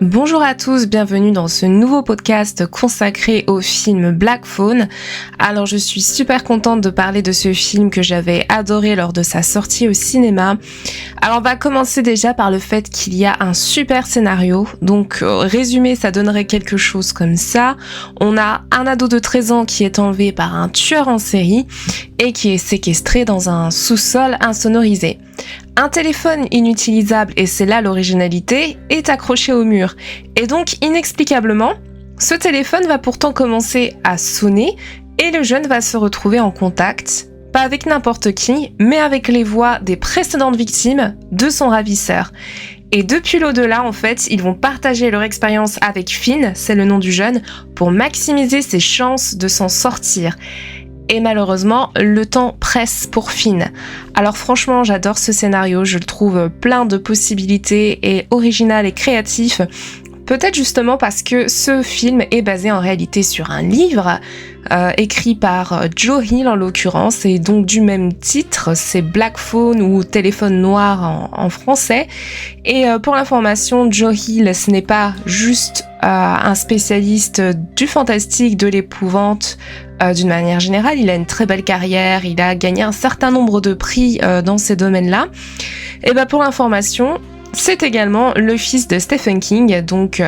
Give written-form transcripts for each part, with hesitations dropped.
Bonjour à tous, bienvenue dans ce nouveau podcast consacré au film Black Phone. Alors je suis super contente de parler de ce film que j'avais adoré lors de sa sortie au cinéma. Alors on va commencer déjà par le fait qu'il y a un super scénario. Donc résumé, ça donnerait quelque chose comme ça. On a un ado de 13 ans qui est enlevé par un tueur en série et qui est séquestré dans un sous-sol insonorisé. Un téléphone inutilisable, et c'est là l'originalité, est accroché au mur. Et donc, inexplicablement, ce téléphone va pourtant commencer à sonner et le jeune va se retrouver en contact, pas avec n'importe qui, mais avec les voix des précédentes victimes de son ravisseur. Et depuis l'au-delà, en fait, ils vont partager leur expérience avec Finn, c'est le nom du jeune, pour maximiser ses chances de s'en sortir. Et malheureusement, le temps presse pour Finn. Alors franchement, j'adore ce scénario, je le trouve plein de possibilités et original et créatif. Peut-être justement parce que ce film est basé en réalité sur un livre écrit par Joe Hill en l'occurrence, et donc du même titre, c'est Black Phone ou Téléphone Noir en français. Et pour l'information, Joe Hill, ce n'est pas juste un spécialiste du fantastique, de l'épouvante, d'une manière générale. Il a une très belle carrière, il a gagné un certain nombre de prix dans ces domaines-là. Et pour l'information, c'est également le fils de Stephen King, donc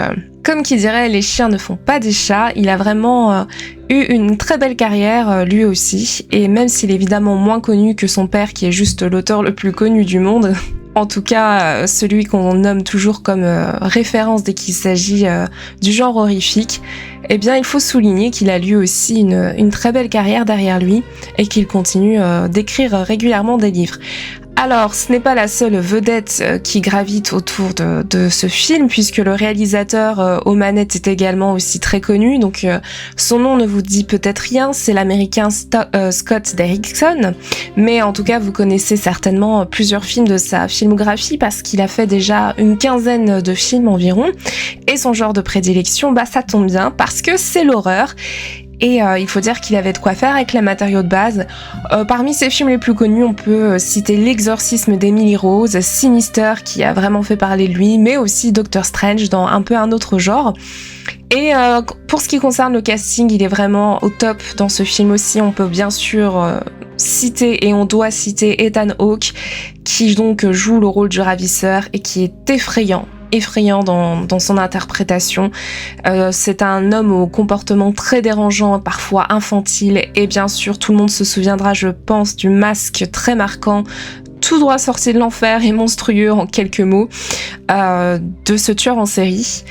comme qui dirait, les chiens ne font pas des chats. Il a vraiment eu une très belle carrière lui aussi, et même s'il est évidemment moins connu que son père qui est juste l'auteur le plus connu du monde, en tout cas celui qu'on nomme toujours comme référence dès qu'il s'agit du genre horrifique, eh bien il faut souligner qu'il a lui aussi une très belle carrière derrière lui et qu'il continue d'écrire régulièrement des livres. Alors, ce n'est pas la seule vedette qui gravite autour de ce film, puisque le réalisateur aux manettes est également aussi très connu. Donc, son nom ne vous dit peut-être rien, c'est l'américain Scott Derrickson. Mais en tout cas, vous connaissez certainement plusieurs films de sa filmographie, parce qu'il a fait déjà une quinzaine de films environ. Et son genre de prédilection, ça tombe bien, parce que c'est l'horreur. Et il faut dire qu'il avait de quoi faire avec les matériaux de base. Parmi ses films les plus connus, on peut citer L'exorcisme d'Emily Rose, Sinister qui a vraiment fait parler de lui, mais aussi Doctor Strange dans un peu un autre genre. Et pour ce qui concerne le casting, il est vraiment au top dans ce film aussi. On peut bien sûr citer, et on doit citer, Ethan Hawke, qui donc joue le rôle du ravisseur et qui est effrayant dans son interprétation. C'est un homme au comportement très dérangeant, parfois infantile, et bien sûr tout le monde se souviendra, je pense, du masque très marquant, tout droit sorti de l'enfer et monstrueux en quelques mots, de ce tueur en série.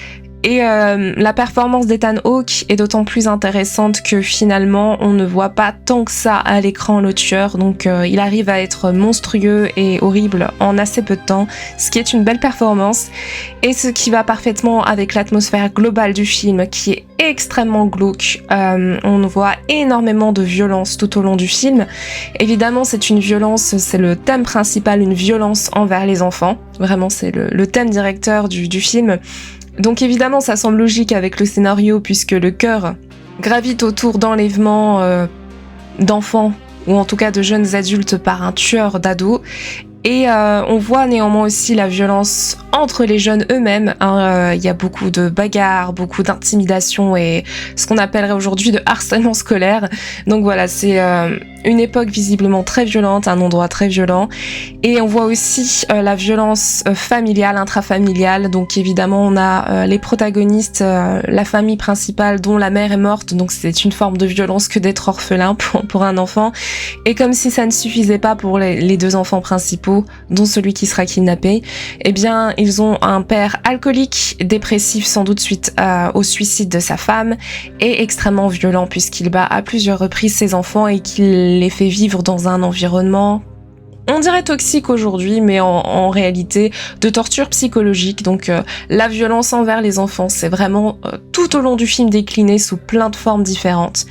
Et la performance d'Ethan Hawke est d'autant plus intéressante que finalement on ne voit pas tant que ça à l'écran le tueur, donc il arrive à être monstrueux et horrible en assez peu de temps, ce qui est une belle performance et ce qui va parfaitement avec l'atmosphère globale du film qui est extrêmement glauque. On voit énormément de violence tout au long du film. Évidemment, c'est une violence, c'est le thème principal, une violence envers les enfants. Vraiment, c'est le thème directeur du film. Donc évidemment, ça semble logique avec le scénario puisque le cœur gravite autour d'enlèvements d'enfants ou en tout cas de jeunes adultes par un tueur d'ados. Et on voit néanmoins aussi la violence entre les jeunes eux-mêmes. Il y a beaucoup de bagarres, beaucoup d'intimidation et ce qu'on appellerait aujourd'hui de harcèlement scolaire. Donc voilà, c'est une époque visiblement très violente, un endroit très violent. Et on voit aussi la violence familiale, intrafamiliale. Donc évidemment, on a les protagonistes, la famille principale dont la mère est morte. Donc c'est une forme de violence que d'être orphelin pour un enfant. Et comme si ça ne suffisait pas pour les deux enfants principaux, dont celui qui sera kidnappé, eh bien ils ont un père alcoolique, dépressif sans doute suite au suicide de sa femme, et extrêmement violent puisqu'il bat à plusieurs reprises ses enfants et qu'il les fait vivre dans un environnement, on dirait toxique aujourd'hui, mais en réalité de torture psychologique. Donc la violence envers les enfants, c'est vraiment tout au long du film décliné sous plein de formes différentes.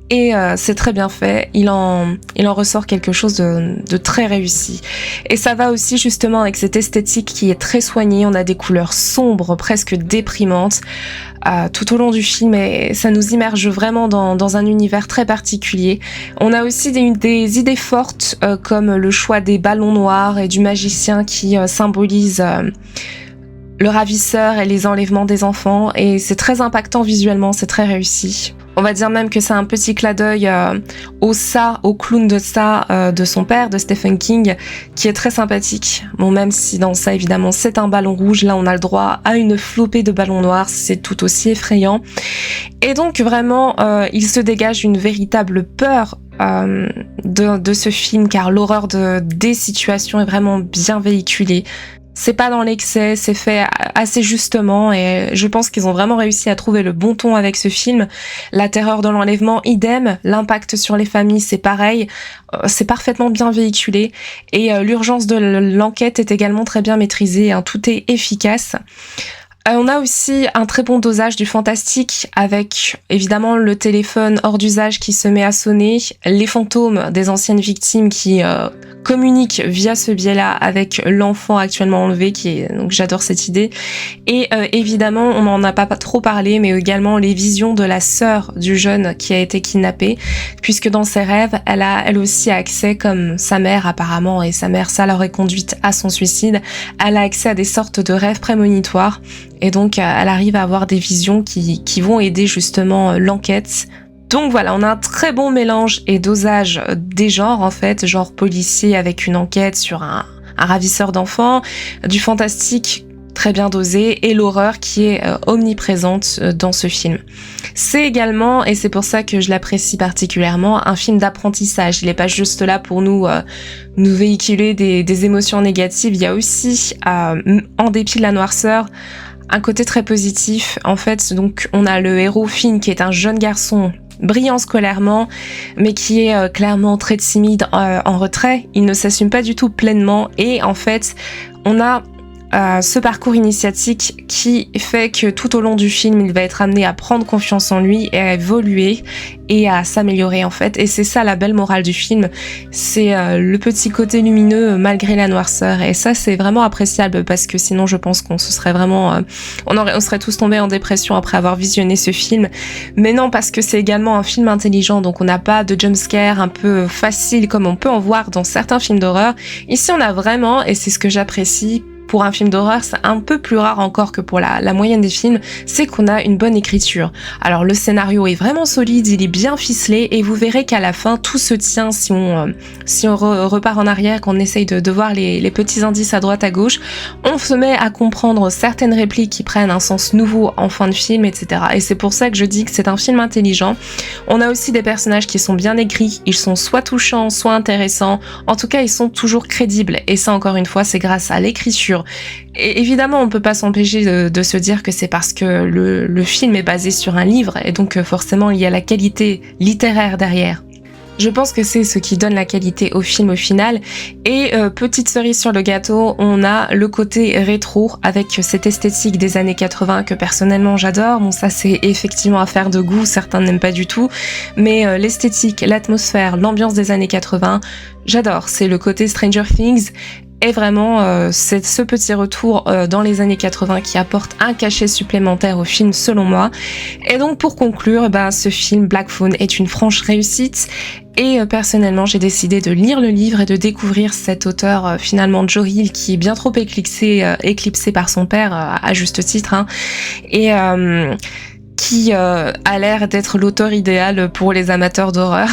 Et c'est très bien fait, il en ressort quelque chose de très réussi. Et ça va aussi justement avec cette esthétique qui est très soignée, on a des couleurs sombres, presque déprimantes, tout au long du film, et ça nous immerge vraiment dans un univers très particulier. On a aussi des idées fortes, comme le choix des ballons noirs et du magicien qui symbolise le ravisseur et les enlèvements des enfants, et c'est très impactant visuellement, c'est très réussi. On va dire même que c'est un petit clin d'œil au clown de ça de son père, de Stephen King, qui est très sympathique. Bon, même si dans ça, évidemment, c'est un ballon rouge, là on a le droit à une flopée de ballons noirs, c'est tout aussi effrayant. Et donc vraiment, il se dégage une véritable peur de ce film, car l'horreur des situations est vraiment bien véhiculée. C'est pas dans l'excès, c'est fait assez justement, et je pense qu'ils ont vraiment réussi à trouver le bon ton avec ce film. La terreur de l'enlèvement, idem. L'impact sur les familles, c'est pareil. C'est parfaitement bien véhiculé, et l'urgence de l'enquête est également très bien maîtrisée, hein. Tout est efficace. On a aussi un très bon dosage du fantastique, avec évidemment le téléphone hors d'usage qui se met à sonner, les fantômes des anciennes victimes qui communiquent via ce biais-là avec l'enfant actuellement enlevé, donc j'adore cette idée. Et évidemment, on n'en a pas trop parlé, mais également les visions de la sœur du jeune qui a été kidnappé, puisque dans ses rêves, elle a elle aussi accès, comme sa mère apparemment, et sa mère, ça l'aurait conduite à son suicide, elle a accès à des sortes de rêves prémonitoires. Et donc, elle arrive à avoir des visions qui vont aider justement l'enquête. Donc voilà, on a un très bon mélange et dosage des genres, en fait, genre policier avec une enquête sur un ravisseur d'enfants, du fantastique très bien dosé, et l'horreur qui est omniprésente dans ce film. C'est également, et c'est pour ça que je l'apprécie particulièrement, un film d'apprentissage. Il n'est pas juste là pour nous véhiculer des émotions négatives. Il y a aussi, en dépit de la noirceur, un côté très positif. En fait, donc on a le héros Finn, qui est un jeune garçon brillant scolairement, mais qui est clairement très timide, en retrait. Il ne s'assume pas du tout pleinement, et en fait, on a ce parcours initiatique qui fait que tout au long du film, il va être amené à prendre confiance en lui et à évoluer et à s'améliorer, en fait. Et c'est ça la belle morale du film, c'est le petit côté lumineux malgré la noirceur. Et ça, c'est vraiment appréciable, parce que sinon je pense qu'on se serait vraiment on serait tous tombés en dépression après avoir visionné ce film. Mais non, parce que c'est également un film intelligent, donc on n'a pas de jumpscare un peu facile comme on peut en voir dans certains films d'horreur. Ici, on a vraiment, et c'est ce que j'apprécie pour un film d'horreur, c'est un peu plus rare encore que pour la moyenne des films, c'est qu'on a une bonne écriture. Alors le scénario est vraiment solide, il est bien ficelé, et vous verrez qu'à la fin, tout se tient si on repart en arrière, qu'on essaye de voir les petits indices à droite à gauche. On se met à comprendre certaines répliques qui prennent un sens nouveau en fin de film, etc. Et c'est pour ça que je dis que c'est un film intelligent. On a aussi des personnages qui sont bien écrits, ils sont soit touchants, soit intéressants. En tout cas, ils sont toujours crédibles. Et ça, encore une fois, c'est grâce à l'écriture. Et évidemment, on peut pas s'empêcher de se dire que c'est parce que le film est basé sur un livre, et donc forcément il y a la qualité littéraire derrière. Je pense que c'est ce qui donne la qualité au film au final. Et petite cerise sur le gâteau, on a le côté rétro avec cette esthétique des années 80 que personnellement j'adore. Bon, ça c'est effectivement affaire de goût, certains n'aiment pas du tout, mais l'esthétique, l'atmosphère, l'ambiance des années 80, j'adore. C'est le côté Stranger Things. Et vraiment, c'est ce petit retour dans les années 80 qui apporte un cachet supplémentaire au film, selon moi. Et donc, pour conclure, ce film Black Phone est une franche réussite. Et personnellement, j'ai décidé de lire le livre et de découvrir cet auteur, finalement Joe Hill, qui est bien trop éclipsé par son père, à juste titre, hein, et qui a l'air d'être l'auteur idéal pour les amateurs d'horreur.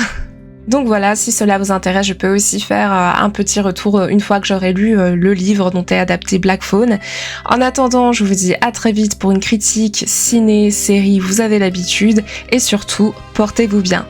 Donc voilà, si cela vous intéresse, je peux aussi faire un petit retour une fois que j'aurai lu le livre dont est adapté Black Phone. En attendant, je vous dis à très vite pour une critique ciné, série, vous avez l'habitude, et surtout, portez-vous bien.